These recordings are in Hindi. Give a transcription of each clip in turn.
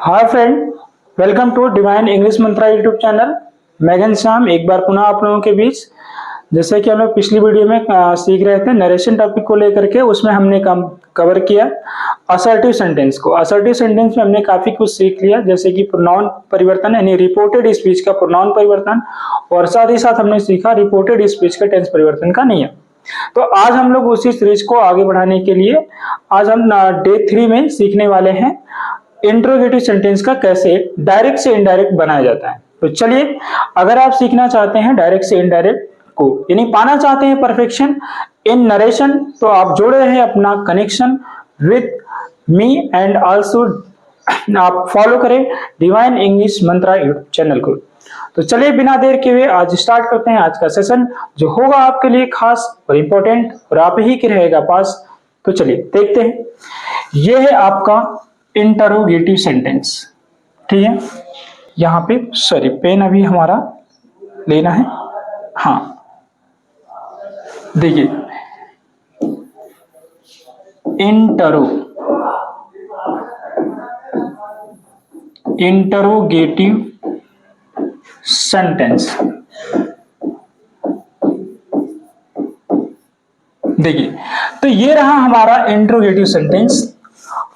Hi friend, welcome to Divine English Mantra YouTube channel. मैं घनश्याम एक बार पुनः आप लोगों के बीच। जैसे कि हम लोग पिछली वीडियो में सीख रहे थे नरेशन टॉपिक को लेकर के, उसमें हमने कवर किया असर्टिव सेंटेंस को। असर्टिव सेंटेंस में हमने काफी कुछ सीख लिया, जैसे कि प्रोनाउन परिवर्तन यानी रिपोर्टेड स्पीच का प्रोनाउन परिवर्तन, और साथ ही साथ हमने सीखा रिपोर्टेड स्पीच का टेंस परिवर्तन का नियम। तो आज हम लोग उसी सीरीज को आगे बढ़ाने के लिए आज हम डे 3 में सीखने वाले हैं इंट्रोगेटिव सेंटेंस का कैसे डायरेक्ट से इनडायरेक्ट बनाया जाता है। तो चलिए, अगर आप सीखना चाहते हैं डायरेक्ट से इनडायरेक्ट को, यानी पाना चाहते हैं परफेक्शन इन नरेशन, तो आप जोड़े रहे अपना connection with me and also आप फॉलो करें divine English Mantra YouTube channel को। तो चलिए, बिना देर के हुए आज स्टार्ट करते हैं आज का सेशन, जो होगा आपके लिए खास और इंपॉर्टेंट और आप ही के रहेगा पास। तो चलिए देखते हैं। यह है आपका इंटरोगेटिव सेंटेंस, ठीक है। यहां पे सॉरी, पेन अभी हमारा लेना है। हाँ, देखिए, इंटरोगेटिव सेंटेंस। देखिए, तो ये रहा हमारा interrogative sentence.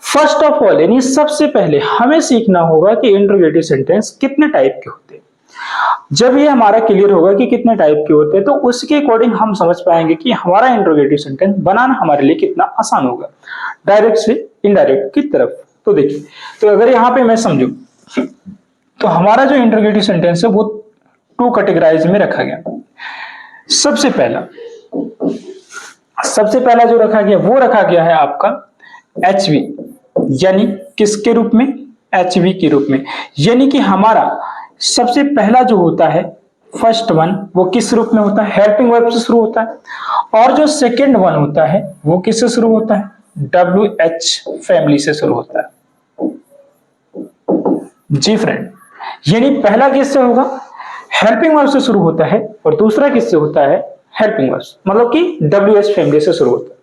First of all, यानी सबसे पहले हमें सीखना होगा कि इंटरोगेटिव सेंटेंस कितने टाइप के होते हैं। जब ये हमारा क्लियर होगा कि कितने टाइप के होते हैं, तो उसके अकॉर्डिंग हम समझ पाएंगे कि हमारा इंटरोगेटिव सेंटेंस बनाना हमारे लिए कितना आसान होगा डायरेक्ट से इनडायरेक्ट की तरफ। तो देखिए, तो अगर यहाँ पे मैं समझू तो हमारा जो इंटरोगेटिव सेंटेंस है वो 2 कैटेगराइज में रखा गया। सबसे पहला जो रखा गया वो रखा गया है आपका HV, यानी किसके रूप में? HV के रूप में। यानी कि हमारा सबसे पहला जो होता है फर्स्ट वन, वो किस रूप में होता है? हेल्पिंग वर्ब से शुरू होता है। और जो सेकंड वन होता है वो किससे शुरू होता है? WH फैमिली से शुरू होता है। जी फ्रेंड, यानी पहला किससे होगा? हेल्पिंग वर्ब से शुरू होता है, और दूसरा किससे होता है? हेल्पिंग वर्ब, मतलब कि WH फैमिली से शुरू होता है।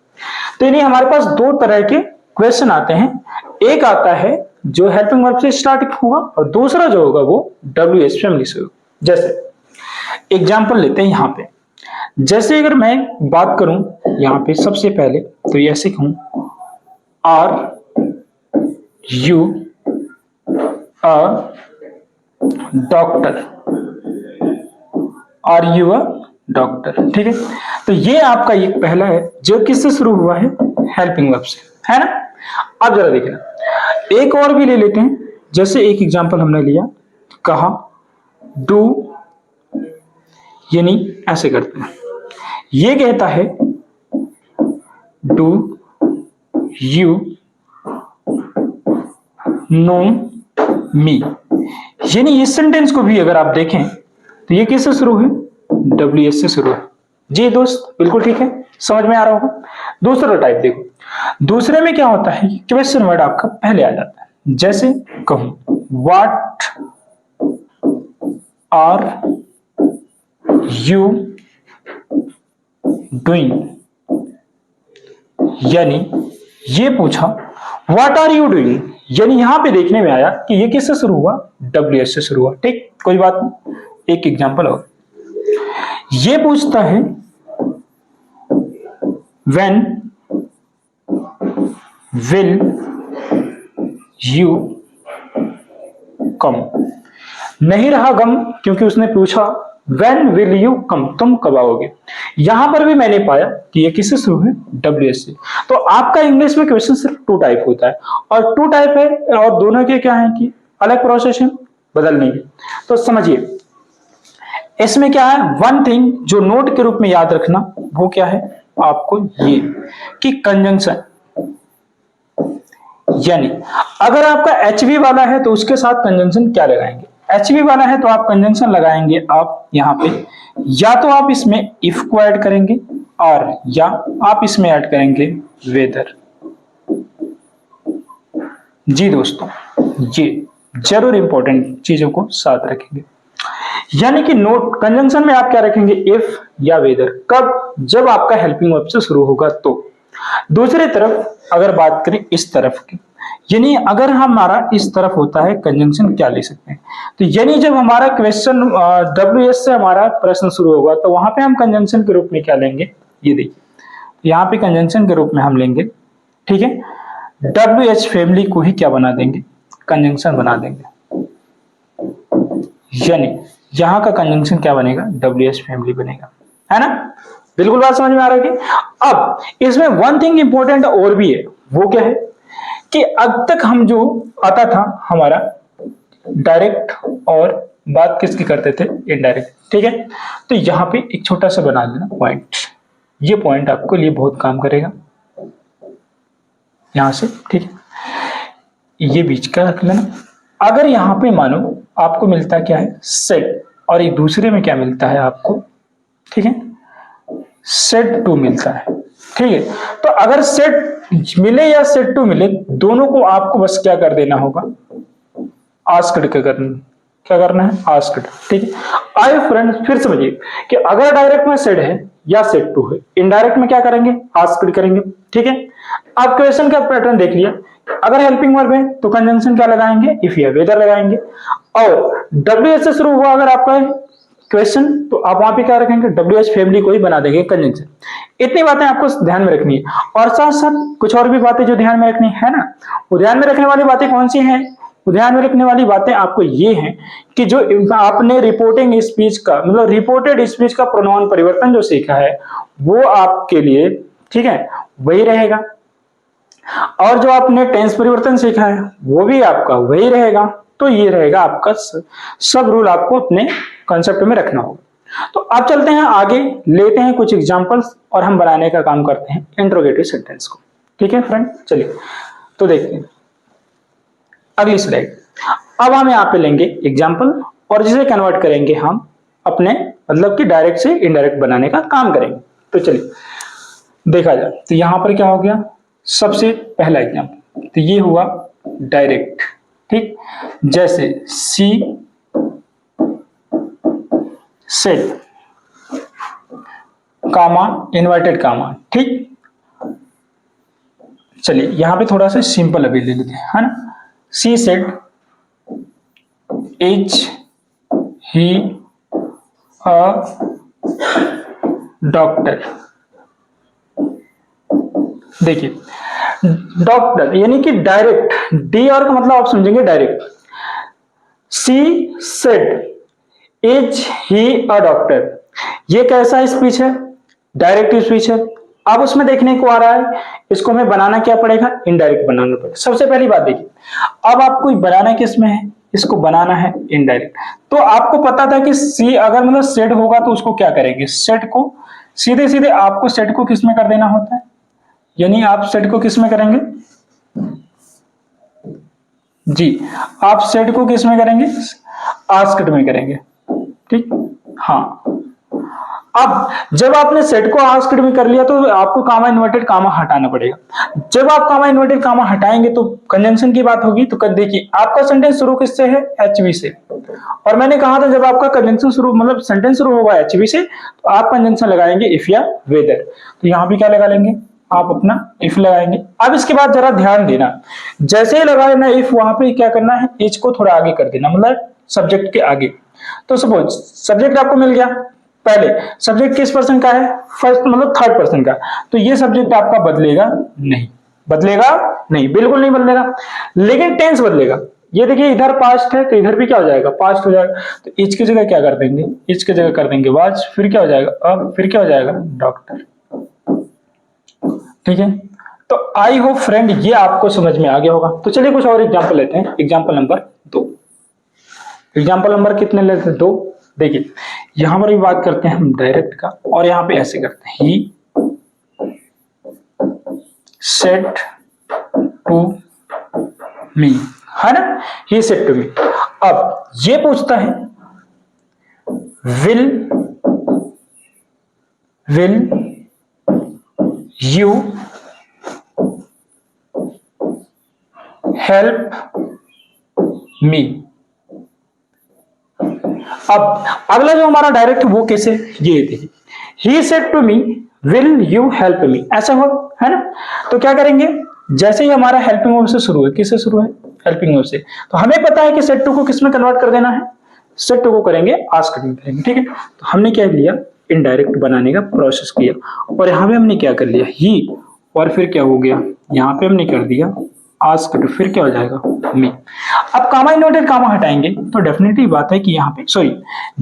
तो यानी हमारे पास 2 तरह के क्वेश्चन आते हैं। एक आता है जो हेल्पिंग वर्ब से स्टार्ट होगा, और दूसरा जो होगा वो WH फैमिली से होगा। जैसे एग्जांपल लेते हैं यहाँ पे। जैसे अगर मैं बात करूं यहाँ पे सबसे पहले, तो ये ऐसे कहूं, are you a doctor, are you a doctor, ठीक है। तो ये आपका एक पहला है जो किससे शुरू हुआ है? हेल्पिंग वर्ब से, है ना। अब जरा देखना, एक और भी ले लेते हैं। जैसे एक एग्जांपल हमने लिया, कहा डू, यानी ऐसे करते हैं, ये कहता है डू यू नो मी, यानी इस सेंटेंस को भी अगर आप देखें तो ये किससे शुरू है? WH से शुरू है। जी दोस्त, बिल्कुल ठीक है, समझ में आ रहा होगा। दूसरा टाइप देखो, दूसरे में क्या होता है? क्वेश्चन वर्ड आपका पहले आ जाता है। जैसे कहूं व्हाट आर यू डूइंग, यानी ये पूछा व्हाट आर यू डूइंग, यानी यहां पे देखने में आया कि ये किससे शुरू हुआ? WH से शुरू हुआ। ठीक, कोई बात नहीं। एक एग्जांपल और, ये पूछता है when will you come, नहीं रहा गम, क्योंकि उसने पूछा when will you come, तुम कब आओगे। यहां पर भी मैंने पाया कि ये किससे शुरू है? WH से। तो आपका इंग्लिश में क्वेश्चन सिर्फ 2 टाइप होता है, और 2 टाइप है, और दोनों के क्या है कि अलग प्रोसेस है बदलने की। तो समझिए, इसमें क्या है, वन थिंग जो नोट के रूप में याद रखना, वो क्या है आपको? ये कि कंजंक्शन, यानी अगर आपका HV वाला है तो उसके साथ कंजंक्शन क्या लगाएंगे? HV वाला है तो आप कंजंक्शन लगाएंगे आप यहाँ पे, या तो आप इसमें इफ को ऐड करेंगे, और या आप इसमें ऐड करेंगे वेदर। जी दोस्तों, ये जरूर इंपॉर्टेंट चीजों को साथ रखेंगे। यानी कि नोट कंजंक्शन में आप क्या रखेंगे? इफ या वेदर। कब? जब आपका हेल्पिंग वर्ब से शुरू होगा तो। दूसरी तरफ अगर बात करें इस तरफ की, यानी अगर हमारा इस तरफ होता है कंजंक्शन क्या ले सकते हैं, तो यानी जब हमारा क्वेश्चन WH से हमारा प्रश्न शुरू होगा तो वहां पे हम कंजंक्शन के रूप में क्या लेंगे, ये देखिए यहाँ पे कंजंक्शन के रूप में हम लेंगे, ठीक है, WH फैमिली को ही क्या बना देंगे, कंजंक्शन बना देंगे। यानी यहां का कंजंक्शन क्या बनेगा, WH फैमिली बनेगा, है ना। बिल्कुल बात समझ में आ रही है। अब इसमें वन थिंग इंपॉर्टेंट और भी है, वो क्या है कि अब तक हम जो आता था हमारा डायरेक्ट और बात किसकी करते थे, इनडायरेक्ट, ठीक है। तो यहां पे एक छोटा सा बना लेना पॉइंट, ये पॉइंट आपको लिए बहुत काम करेगा यहां से, ठीक है, ये बीच का रख लेना। अगर यहां पे मानो आपको मिलता क्या है सेट, और एक दूसरे में क्या मिलता है आपको, ठीक है, सेट 2 मिलता है, ठीक है। तो अगर सेट मिले या सेट 2 मिले, दोनों को आपको बस क्या कर देना होगा, आस्क्ड क्या करना है, आस्क्ड, ठीक है। आइए फ्रेंड्स फिर समझिए कि अगर डायरेक्ट में सेट है या सेट 2 है, इनडायरेक्ट में क्या करेंगे, आस्क्ड करेंगे, ठीक है। आप क्वेश्चन का पैटर्न देख लिया, अगर हेल्पिंग वर्ब है तो कंजंक्शन क्या लगाएंगे, इफ या वेदर लगाएंगे, और WH से शुरू हुआ अगर आपका क्वेश्चन तो आप वहां पे क्या रखेंगे, WH फैमिली को ही बना देंगे कंजंक्शन। इतनी बातें आपको ध्यान में रखनी है, और साथ साथ कुछ और भी बातें जो ध्यान में रखनी है ना, वो ध्यान में रखने वाली बातें कौन सी हैं, वो ध्यान में रखने वाली बातें आपको ये हैं कि जो आपने रिपोर्टिंग स्पीच का मतलब रिपोर्टेड स्पीच का प्रोनाउन परिवर्तन जो सीखा है वो आपके लिए, ठीक है, वही रहेगा, और जो आपने टेंस परिवर्तन सीखा है वो भी आपका वही रहेगा। तो ये रहेगा आपका सब रूल आपको अपने कॉन्सेप्ट में रखना होगा। तो आप चलते हैं आगे, लेते हैं कुछ एग्जांपल्स और हम बनाने का काम करते हैं इंट्रोगेटिव सेंटेंस को, ठीक है फ्रेंड। चलिए तो देखते हैं अगली स्लाइड। अब हम यहाँ पे लेंगे एग्जाम्पल और जिसे कन्वर्ट करेंगे हम अपने मतलब कि डायरेक्ट से इनडायरेक्ट बनाने का काम करेंगे। तो चलिए देखा जाए, तो यहां पर क्या हो गया, सबसे पहला एग्जाम्पल तो ये हुआ डायरेक्ट, ठीक, जैसे सी सेड कामा इन्वर्टेड कामा, ठीक। चलिए यहां पे थोड़ा सा सिंपल अभी ले लेते हैं, है ना। सी said is he a doctor. देखिए डॉक्टर यानी कि डायरेक्ट, डी और का मतलब आप समझेंगे direct. C said is he a doctor, ये कैसा स्पीच है, डायरेक्ट स्पीच है। अब उसमें देखने को आ रहा है इसको हमें बनाना क्या पड़ेगा, इनडायरेक्ट बनाना पड़ेगा। सबसे पहली बात देखिए, अब आपको बनाना किस में है, इसको बनाना है इनडायरेक्ट। तो आपको पता था कि सी अगर मतलब सेड होगा तो उसको क्या करेंगे, सेट को सीधे सीधे आपको सेट को किस में कर देना होता है, यानी आप सेट को किस में करेंगे जी, आप सेट को किस में करेंगे, आस्क्ड में करेंगे, ठीक। हाँ अब जब आपने सेट को आस्क्ड में कर लिया तो आपको कामा इन्वर्टेड कामा हटाना पड़ेगा। जब आप कामा इन्वर्टेड कामा हटाएंगे तो कंजंक्शन की बात होगी। तो देखिए आपका सेंटेंस शुरू किससे है, एचवी से, और मैंने कहा था जब आपका कंजंक्शन शुरू मतलब सेंटेंस शुरू होगा एचवी से तो आप कंजंक्शन लगाएंगे इफ या वेदर। तो यहां भी क्या लगा लेंगे, आप अपना इफ लगाएंगे। अब इसके बाद जरा ध्यान देना, जैसे ही लगाए ना इफ, वहां पे क्या करना है, इज को थोड़ा आगे कर देना, मतलब सब्जेक्ट के आगे। तो सपोज सब्जेक्ट आपको मिल गया, पहले सब्जेक्ट किस पर्सन का है, फर्स्ट मतलब थर्ड पर्सन का, तो ये सब्जेक्ट आपका बदलेगा नहीं, बदलेगा नहीं, बिल्कुल नहीं बदलेगा, लेकिन टेंस बदलेगा। ये देखिए इधर पास्ट है तो इधर भी क्या हो जाएगा, पास्ट हो जाएगा। तो इज की जगह क्या कर देंगे, इज की जगह कर देंगे वाज, फिर क्या हो जाएगा अब, फिर क्या हो जाएगा डॉक्टर, ठीक है। तो आई होप फ्रेंड ये आपको समझ में आ गया होगा। तो चलिए कुछ और एग्जांपल लेते हैं, एग्जांपल नंबर 2। एग्जांपल नंबर कितने लेते हैं, 2। देखिए यहां पर भी बात करते हैं हम डायरेक्ट का, और यहां पे ऐसे करते हैं, ही सेड टू मी, है ना, ही सेड टू मी। अब ये पूछता है विल यू हेल्प मी। अब अगला जो हमारा डायरेक्ट वो कैसे, ये देखिए he said to me will you help me, ऐसा हो, है ना। तो क्या करेंगे, जैसे ही हमारा हेल्पिंग वर्ब से शुरू है, किससे शुरू है? हेल्पिंग वर्ब से। तो हमें पता है कि सेड टू को किस में कन्वर्ट कर देना है? सेड टू को करेंगे आस्क्ड में करेंगे, ठीक है। तो हमने क्या लिया? इनडायरेक्ट बनाने का प्रोसेस किया, और यहाँ पे हमने क्या कर लिया? ही, और फिर क्या हो गया? यहाँ पे हमने कर दिया आस्क्ड, फिर क्या हो जाएगा? मी। अब कामा इन्वर्टेड कामा हटाएंगे तो डेफिनेटली बात है कि यहाँ पे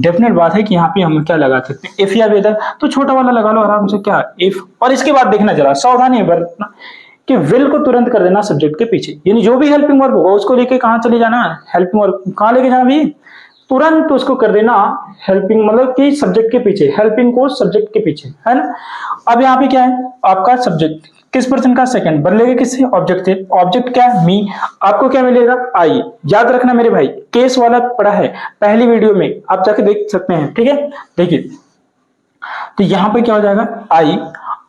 डेफिनेट बात है कि यहाँ पे हम क्या लगा सकते हैं? इफ या वेदर। तो छोटा वाला लगा लो आराम से, क्या? इफ। और इसके बाद देखना जरा, सावधानी बरतना कि विल को तुरंत कर देना सब्जेक्ट के पीछे, यानी जो भी हेल्पिंग वर्ब होगा उसको लेके कहाँ चले जाना? हेल्पिंग वर्ब कहाँ लेके जाना भी? तुरंत उसको कर देना हेल्पिंग, मतलब कि सब्जेक्ट के पीछे, हेल्पिंग को सब्जेक्ट के पीछे, है ना। अब यहाँ पे क्या है? आपका सब्जेक्ट किस पर्सन का? सेकंड। बदलेगा किससे? ऑब्जेक्ट से। ऑब्जेक्ट क्या है? मी। आपको क्या मिलेगा? आई। याद रखना मेरे भाई, केस वाला पढ़ा है पहली वीडियो में, आप जाके देख सकते हैं, ठीक है। देखिए, तो यहाँ पे क्या हो जाएगा? आई।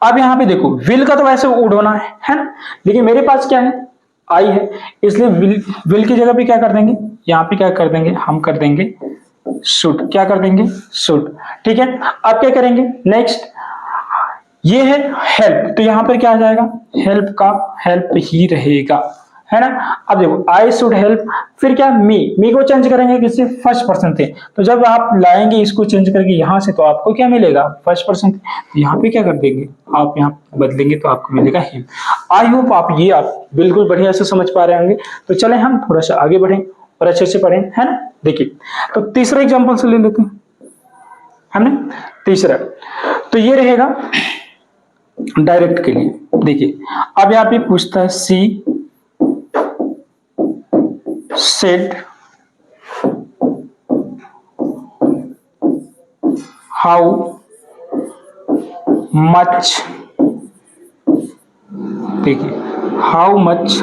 अब यहाँ पे देखो, विल का तो वैसे उड होना है ना, लेकिन मेरे पास क्या है? आई है, इसलिए विल की जगह पे क्या कर देंगे? यहाँ पे क्या कर देंगे? हम कर देंगे शुड। क्या कर देंगे? शुड, ठीक है। अब क्या करेंगे? नेक्स्ट, ये है हेल्प, तो यहां पर क्या आ जाएगा? हेल्प का हेल्प ही रहेगा, है ना। अब देखो, आई शुड हेल्प, फिर क्या? मी को चेंज करेंगे किससे? फर्स्ट पर्सन थे। तो जब आप लाएंगे इसको चेंज करके यहां से, तो आपको क्या मिलेगा? First person. तो यहाँ पे क्या कर देंगे? आप यहाँ बदलेंगे तो आपको मिलेगा हिम। आई होप आप बिल्कुल बढ़िया से समझ पा रहे होंगे। तो चले हम थोड़ा सा आगे बढ़े और अच्छे से पढ़ें, है ना। देखिए, तो तीसरा एग्जाम्पल से ले लेते हैं हमने। तीसरा तो ये रहेगा डायरेक्ट के लिए। देखिए, अब यहाँ पे पूछता है सी सेड हाउ मच, देखिए हाउ मच,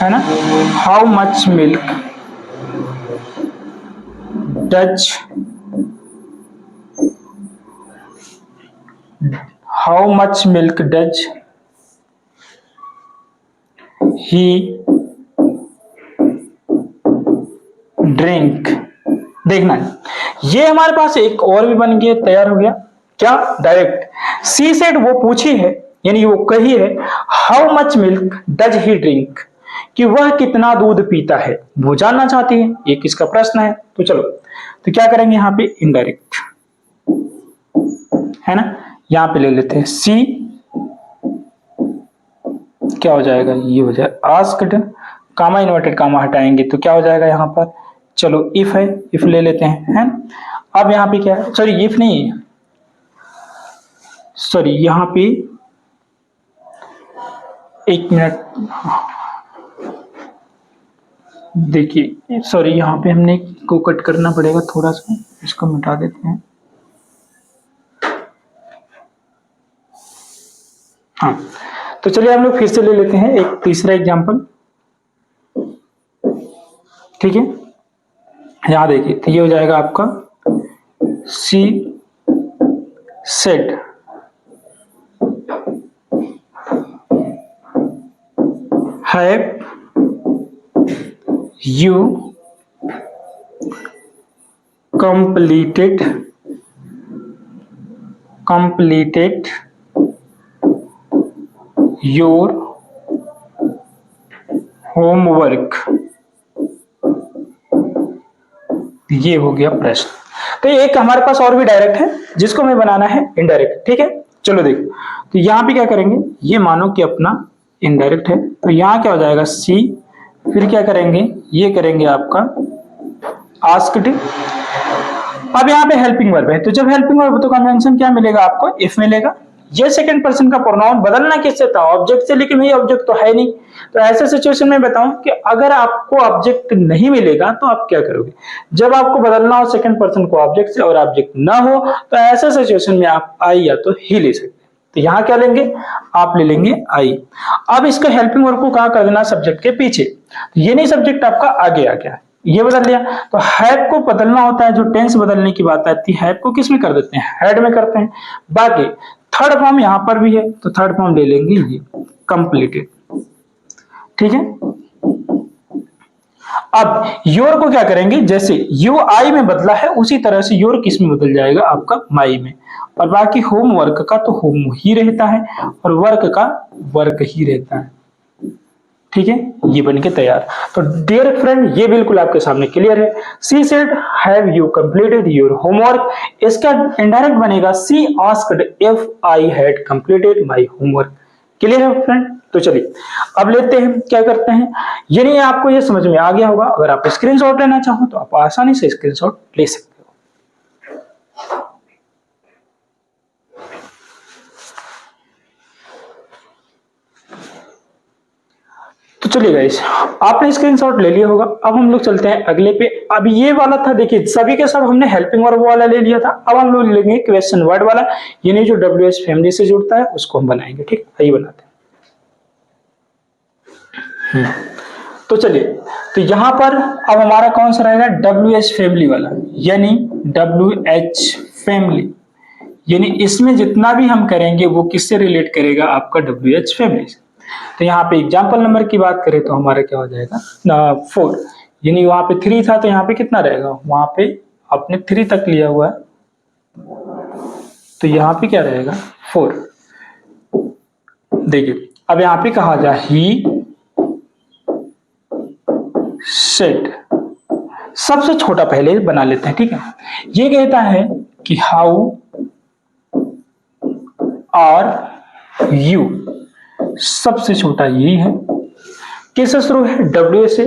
है ना, how much milk does, how much milk does he drink. देखना है, ये हमारे पास एक और भी बन गया, तैयार हो गया। क्या? डायरेक्ट। सी सेड, वो पूछी है, यानी वो कही है, how much milk does he drink, कि वह कितना दूध पीता है, वो जानना चाहती है, ये किसका प्रश्न है। तो चलो, तो क्या करेंगे यहाँ पे? इनडायरेक्ट, है ना। यहाँ पे ले लेते हैं सी, क्या हो जाएगा? ये हो जाएगा आस्क्ड, कामा इन्वर्टेड कामा हटाएंगे तो क्या हो जाएगा यहाँ पर? चलो, इफ है, इफ ले लेते हैं, है। अब यहाँ पे क्या है? सॉरी, इफ नहीं, सॉरी, यहाँ पे एक मिनट, देखिए, सॉरी, यहाँ पे हमने को कट करना पड़ेगा थोड़ा सा, इसको मिटा देते हैं। हाँ, तो चलिए हम लोग फिर से ले लेते हैं एक तीसरा एग्जाम्पल, ठीक है। यहां देखिए, तो ये हो जाएगा आपका सी said have you completed your homework। ये हो गया प्रश्न। तो एक हमारे पास और भी डायरेक्ट है, जिसको हमें बनाना है इनडायरेक्ट, ठीक है। चलो देखो, तो यहां पे क्या करेंगे? ये मानो कि अपना इनडायरेक्ट है, तो यहां क्या हो जाएगा? सी, फिर क्या करेंगे? ये करेंगे आपका आस्क्ड। अब यहाँ पे हेल्पिंग वर्ब है, तो जब हेल्पिंग वर्ब तो कन्वेंशन क्या मिलेगा आपको? इफ मिलेगा। ये सेकंड पर्सन का प्रोनाउन बदलना किससे था? ऑब्जेक्ट से, लेकिन ये ऑब्जेक्ट तो है नहीं। तो ऐसे सिचुएशन में बताऊं कि अगर आपको ऑब्जेक्ट नहीं मिलेगा तो आप क्या करोगे? जब आपको बदलना हो सेकंड पर्सन को ऑब्जेक्ट से और ऑब्जेक्ट ना हो, तो ऐसे सिचुएशन में आप आई या तो ही ले सकते हैं। तो यहाँ क्या लेंगे? आप ले लेंगे आई। अब इसको हेल्पिंग वर्ब को कहाँ कर देना? सब्जेक्ट के पीछे। ये नहीं, सब्जेक्ट आपका आगे आ गया, ये बदल लिया। तो हैव को बदलना होता है, जो टेंस बदलने की बात आती है, हैव को किस में कर देते हैं? हैड में करते हैं। बाकी थर्ड फॉर्म यहां पर भी है, तो थर्ड फॉर्म ले लेंगे ये कंप्लीटेड, ठीक है। अब योर को क्या करेंगे? जैसे यू आई में बदला है, उसी तरह से योर किस में बदल जाएगा? आपका माई में। और बाकी होमवर्क का तो होम ही रहता है और वर्क का वर्क ही रहता है। ठीक है, ये बन के तैयार। तो डियर फ्रेंड, ये बिल्कुल आपके सामने क्लियर है। She said have you completed your homework, इसका इनडायरेक्ट बनेगा she asked if I had completed my homework. Clear है फ्रेंड? तो चलिए अब लेते हैं, क्या करते हैं, यानी आपको ये समझ में आ गया होगा। अगर आप स्क्रीनशॉट लेना चाहो तो आप आसानी से स्क्रीनशॉट ले सकते हो। तो चलिए गाइस, आपने स्क्रीनशॉट ले लिया होगा। अब हम लोग चलते हैं अगले पे। अब ये वाला था, देखिए सभी के सब हमने हेल्पिंग वर्ब वाला ले लिया था। अब हम लोग लेंगे क्वेश्चन वर्ड वाला, यानी जो WH फैमिली से जुड़ता है उसको हम बनाएंगे। ठीक, आइए बनाते हैं। तो चलिए, तो यहां पर अब हमारा कौन सा रहेगा, WH फैमिली वाला, यानी WH फैमिली, यानी इसमें जितना भी हम करेंगे वो किससे रिलेट करेगा, आपका WH फैमिली से। तो यहाँ पे एग्जाम्पल नंबर की बात करें तो हमारा क्या हो जाएगा, 4, यानी वहां पे 3 था तो यहाँ पे कितना रहेगा, वहां पे आपने 3 तक लिया हुआ है तो यहाँ पे क्या रहेगा, 4। देखिए अब यहाँ पे कहा जाए ही सेड, सबसे छोटा पहले बना लेते हैं। ठीक है, ये कहता है कि हाउ आर यू, सबसे छोटा यही है। किससे शुरू है, WH से।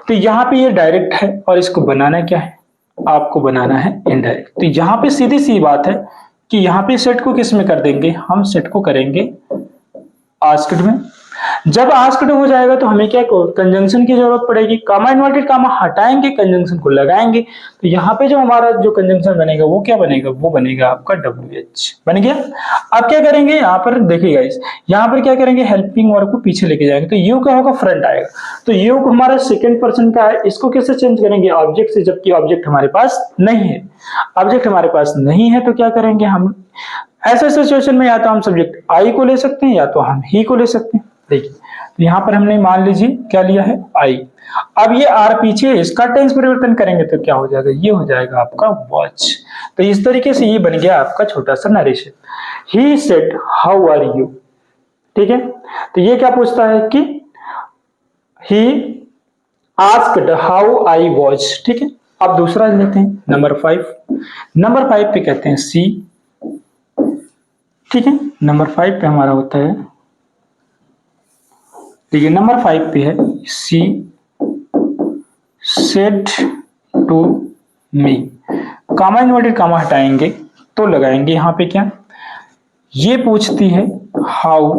तो यहाँ पे ये डायरेक्ट है और इसको बनाना क्या है, आपको बनाना है इनडायरेक्ट। तो यहाँ पे सीधी सी बात है कि यहाँ पे सेट को किस में कर देंगे, हम सेट को करेंगे आस्क्ड में। जब आस्क्ड हो जाएगा तो हमें क्या, कंजंक्शन की जरूरत पड़ेगी। कामा इन्वर्टेड कामा हटाएंगे, कंजंक्शन को लगाएंगे। तो यहाँ पे जो हमारा जो कंजंक्शन बनेगा वो क्या बनेगा, वो बनेगा आपका WH बन गया। अब क्या करेंगे, यहाँ पर देखिएगा, यहाँ पर क्या करेंगे, हेल्पिंग वर्ब को पीछे लेके जाएंगे तो यू क्या होगा, फ्रंट आएगा। तो यू को हमारा सेकंड पर्सन का है, इसको कैसे चेंज करेंगे, ऑब्जेक्ट से, जबकि ऑब्जेक्ट हमारे पास नहीं है। ऑब्जेक्ट हमारे पास नहीं है तो क्या करेंगे हम, ऐसे सिचुएशन में या तो हम सब्जेक्ट आई को ले सकते हैं या तो हम ही को ले सकते हैं। देखिए तो यहाँ पर हमने मान लीजिए क्या लिया है, आई। अब ये आर पीछे, इसका टेंस परिवर्तन करेंगे तो क्या हो जाएगा, ये हो जाएगा आपका वॉच। तो इस तरीके से ये बन गया आपका छोटा सा narration. He said how are you. ठीक है, तो ये क्या पूछता है कि he asked how I watch. ठीक है, अब दूसरा लेते हैं नंबर 5। नंबर 5 पे कहते हैं सी। ठीक है, नंबर 5 पे हमारा होता है, देखिए नंबर 5 पे है she said to me. Comma inverted comma हटाएंगे तो लगाएंगे यहाँ पे क्या, ये पूछती है how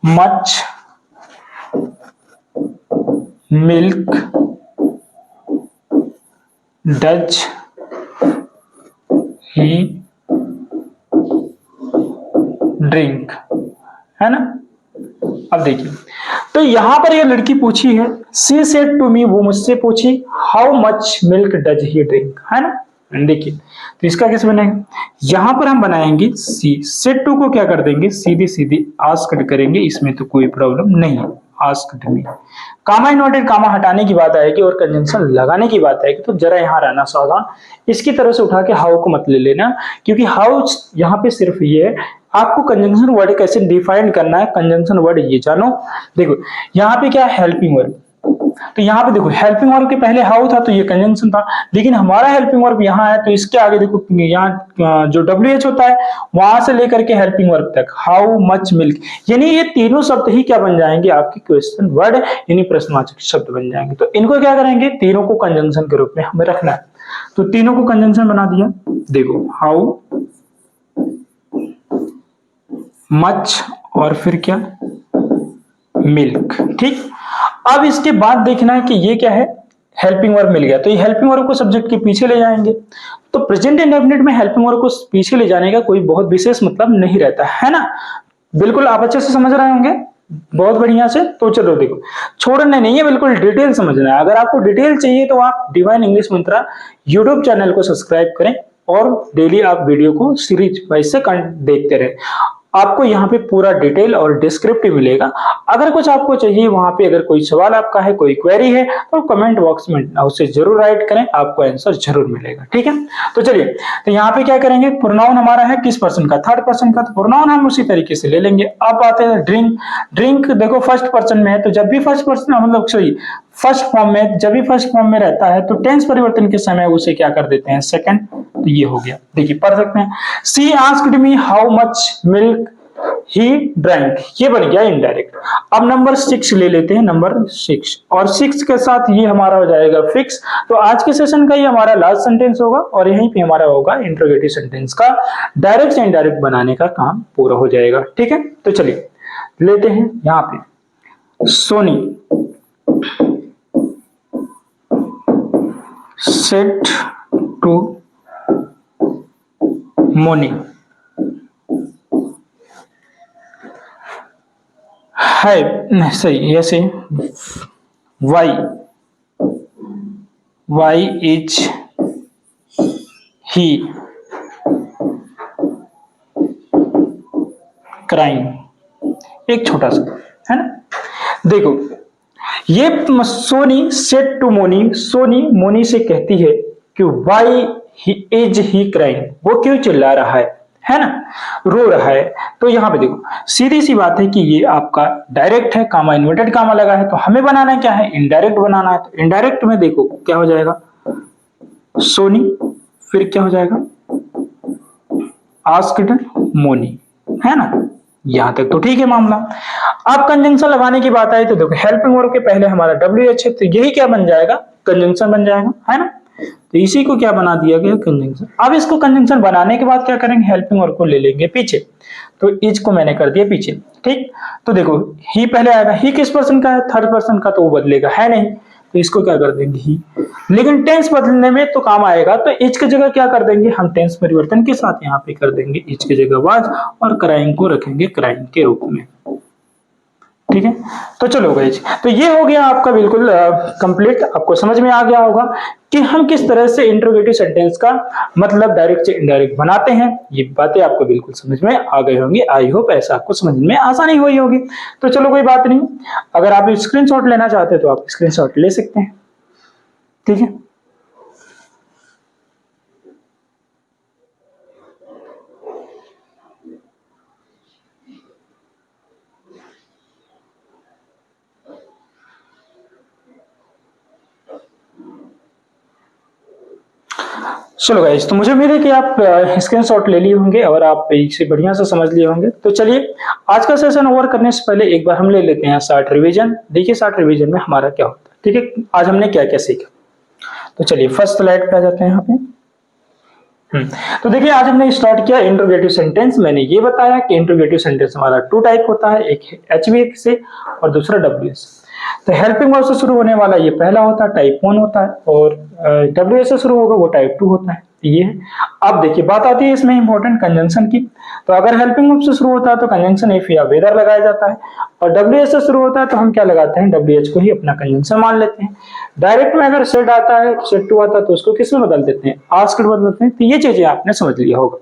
much milk does he drink, है ना। अब देखिए, तो यहां पर ये लड़की पूछी है, सी सेड टू मी, वो मुझसे पूछी how much milk does he drink, है ना। देखिए तो इसका कैसे बनेगा, यहां पर हम बनाएंगे सी, सेड टू को क्या कर देंगे, सीधी सीधी आस्क्ड करेंगे, इसमें तो कोई प्रॉब्लम नहीं है, आस्क्ड मी। कामा इन्वर्टेड कामा हटाने की बात आएगी और कंजंक्शन लगाने की बात आएगी तो जरा यहां रहना सावधान, इसकी तरह से उठा के हाउ को मत ले लेना, क्योंकि हाउ यहाँ पे सिर्फ ये है, आपको कंजंक्शन वर्ड कैसे डिफाइन करना है, कंजंक्शन वर्ड ये जानो। देखो यहाँ पे क्या है, हेल्पिंग वर्ब। तो यहाँ पे देखो हेल्पिंग वर्ब के पहले हाउ था तो ये कंजंक्शन था, लेकिन हमारा हेल्पिंग वर्ब यहाँ है तो इसके आगे देखो यहाँ जो WH होता है वहां से लेकर के हेल्पिंग वर्ब तक, हाउ मच मिल्क, यानी ये तीनों शब्द ही क्या बन जाएंगे, आपके क्वेश्चन वर्ड यानी प्रश्नवाचक शब्द बन जाएंगे। तो इनको क्या करेंगे, तीनों को कंजंक्शन के रूप में हमें रखना है। तो तीनों को कंजंक्शन बना दिया, देखो हाउ मच और फिर क्या, मिल्क। ठीक, अब इसके बाद देखना है कि ये क्या है, हेल्पिंग वर्ब मिल गया तो ये हेल्पिंग वर्ब को सब्जेक्ट के पीछे ले जाएंगे। तो प्रेजेंट इंडेफिनिट में हेल्पिंग वर्ब को पीछे ले जाने का कोई बहुत विशेष मतलब नहीं रहता है ना। बिल्कुल आप अच्छे से समझ रहे होंगे, बहुत बढ़िया से। तो चलो देखो, छोड़ने नहीं है, बिल्कुल डिटेल समझना है। अगर आपको डिटेल चाहिए तो आप divine English Mantra YouTube channel को सब्सक्राइब करें और डेली आप वीडियो को सीरीज वाइज से देखते रहे। आपको यहाँ पे पूरा डिटेल और डिस्क्रिप्टिव मिलेगा। अगर कुछ आपको चाहिए वहां पे, अगर कोई सवाल आपका है, कोई क्वेरी है, तो कमेंट बॉक्स में उसे जरूर राइट करें, आपको आंसर जरूर मिलेगा। ठीक है, तो चलिए, तो यहाँ पे क्या करेंगे, प्रोनाउन हमारा है किस पर्सन का, थर्ड पर्सन का, तो प्रोनाउन हम उसी तरीके से ले लेंगे। अब आते हैं ड्रिंक। ड्रिंक देखो फर्स्ट पर्सन में है, तो जब भी फर्स्ट पर्सन मतलब सॉरी फर्स्ट फॉर्म में, जब भी फर्स्ट फॉर्म में रहता है तो टेंस परिवर्तन के समय उसे क्या कर देते हैं, सेकंड। तो ये हो गया, देखिए पढ़ सकते हैं, she asked me how much milk he drank, ये बन गया इनडायरेक्ट। अब नंबर 6 ले लेते हैं, नंबर 6, और 6 के साथ ये हमारा हो जाएगा फिक्स। तो आज के सेशन का ये हमारा लास्ट सेंटेंस होगा और यहीं पे हमारा होगा इंट्रोगेटिव सेंटेंस का डायरेक्ट से इनडायरेक्ट बनाने का काम पूरा हो जाएगा। ठीक है, तो चलिए लेते हैं यहाँ पे, सोनी सेड टू मोनी, है सही, ऐसे वाई इज ही क्राइम, एक छोटा सा है ना। देखो ये सोनी सेड टू मोनी, सोनी मोनी से कहती है कि वाई इज ही क्राइम, वो क्यों चिल्ला रहा है ना, रो रहा है। तो यहाँ पे देखो सीधी सी बात है कि ये आपका डायरेक्ट है, कामा इन्वर्टेड कामा लगा है, तो हमें बनाना क्या है, इनडायरेक्ट बनाना है। तो इनडायरेक्ट में देखो क्या हो जाएगा, सोनी, फिर क्या हो जाएगा, आस्क्ड मोनी, है ना। यहां तक तो ठीक है मामला। अब कंजंक्शन लगाने की बात आई तो देखो हेल्पिंग वर्ब के पहले हमारा WH है, तो यही क्या बन जाएगा, कंजंक्शन बन जाएगा, है ना। तो इसी को क्या बना दिया गया, कंजंक्शन। अब इसको कंजंक्शन बनाने के बाद क्या करेंगे, हेल्पिंग वर्ब को ले लेंगे पीछे, तो इज को मैंने कर दिया पीछे। ठीक, तो देखो ही पहले आएगा, ही किस पर्सन का है, थर्ड पर्सन का, तो वो बदलेगा है नहीं, तो इसको क्या कर देंगे ही। लेकिन टेंस बदलने में तो काम आएगा, तो इज की जगह क्या कर देंगे हम, टेंस परिवर्तन के साथ यहाँ पे कर देंगे इज की जगह वाज, और क्राइम को रखेंगे क्राइम के रूप में। ठीक है, तो चलो गाइस, तो ये हो गया आपका बिल्कुल कंप्लीट। आपको समझ में आ गया होगा कि हम किस तरह से इंट्रोगेटिव सेंटेंस का मतलब डायरेक्ट से इनडायरेक्ट बनाते हैं। ये बातें आपको बिल्कुल समझ में आ गई होंगी, आई होप ऐसा आपको समझ में आसानी हुई होगी। तो चलो कोई बात नहीं, अगर आप स्क्रीनशॉट लेना चाहते हैं तो आप स्क्रीनशॉट ले सकते हैं। ठीक है, चलो गाइस, तो मुझे उम्मीद है कि आप स्क्रीनशॉट ले लिए होंगे और आप इसे बढ़िया से समझ लिए होंगे। तो चलिए आज का सेशन ओवर करने से पहले एक बार हम ले लेते हैं शॉर्ट रिवीजन। देखिए शॉर्ट रिवीजन में हमारा क्या होता है। ठीक है, आज हमने क्या क्या सीखा, तो चलिए फर्स्ट स्लाइड पे आ जाते हैं यहाँ पे। तो देखिए आज हमने स्टार्ट किया इंट्रोगेटिव सेंटेंस। मैंने ये बताया कि इंट्रोगेटिव सेंटेंस हमारा 2 टाइप होता है, एक HV से और दूसरा WS से। तो हेल्पिंग वर्ब से शुरू होने वाला ये पहला होता है, टाइप 1 होता है, और WS से शुरू होगा वो टाइप 2 होता है। ये है। अब देखिए बात आती है इसमें इंपॉर्टेंट कंजंक्शन की। तो अगर हेल्पिंग वर्ब से शुरू होता है तो कंजंक्शन इफ या वेदर लगाया जाता है, और WS से शुरू होता है तो हम क्या लगाते हैं, WH को ही अपना कंजंक्शन मान लेते हैं। डायरेक्ट में अगर सेड आता है, सेड टू आता है, तो उसको किस में बदल देते हैं, आस्क्ड बदलते हैं। तो ये चीजें आपने समझ लिया होगा,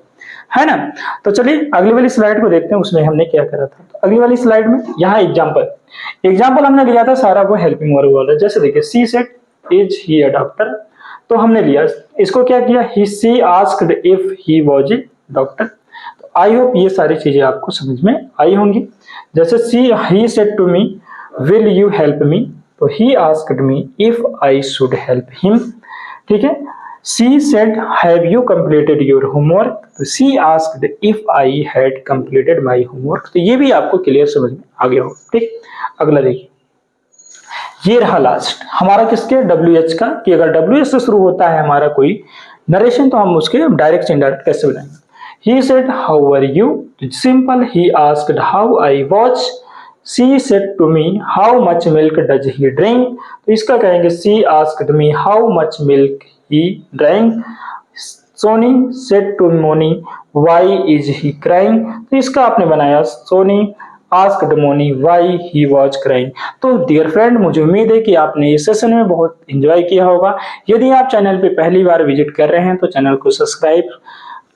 है ना। तो चलिए अगली वाली स्लाइड को देखते हैं, उसमें हमने क्या करा था। तो अगली वाली स्लाइड में यहाँ एग्जाम्पल हमने लिया था सारा वो हेल्पिंग वर्ब वाला। जैसे देखिए she said is he a doctor, तो हमने लिया इसको क्या किया, he she asked if he was a doctor. तो आई होप ये सारी चीजें आपको समझ में आई होंगी। जैसे she he said to me will you help me, तो he asked me if I should help him. ठीक है, she said have you completed your homework, तो she asked if I had completed my homework. तो ये भी आपको क्लियर समझ में आ गया होगा। ठीक, अगला देखिए, ये रहा लास्ट हमारा किसके, WH का, कि अगर WH से शुरू होता है हमारा कोई नरेशन तो हम उसके डायरेक्ट से इनडायरेक्ट कैसे बनाएंगे। He said how are you, simple, he asked how I was, she said to me how much milk does he drink, तो इसका कहेंगे she asked me how much milk he drink. Soni said to Moni why is he crying, तो इसका आपने बनाया Soni asked Moni why he was crying. तो डियर फ्रेंड, मुझे उम्मीद है कि आपने इस सेशन में बहुत एंजॉय किया होगा। यदि आप चैनल पे पहली बार विजिट कर रहे हैं तो चैनल को सब्सक्राइब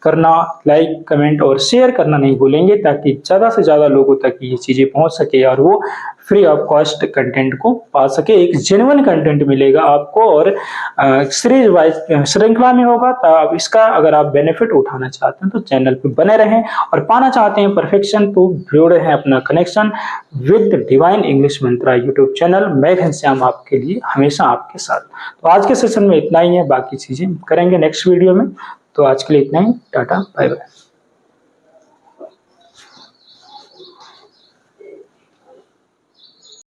करना, लाइक, कमेंट और शेयर करना नहीं भूलेंगे, ताकि ज़्यादा से ज़्यादा लोगों तक ये चीज़ें पहुंच सके और वो फ्री ऑफ कॉस्ट कंटेंट को पा सके। एक जेन्युइन कंटेंट मिलेगा आपको और सीरीज वाइज श्रृंखला में होगा। तो आप इसका अगर आप बेनिफिट उठाना चाहते हैं तो चैनल पे बने रहें, और पाना चाहते हैं परफेक्शन तो जोड़े हैं अपना connection with divine English Mantra YouTube channel. मैं घनश्याम आपके लिए हमेशा आपके साथ। तो आज के सेशन में इतना ही है, बाकी चीजें करेंगे नेक्स्ट वीडियो में। तो आज के लिए इतना ही, टाटा बाय बाय।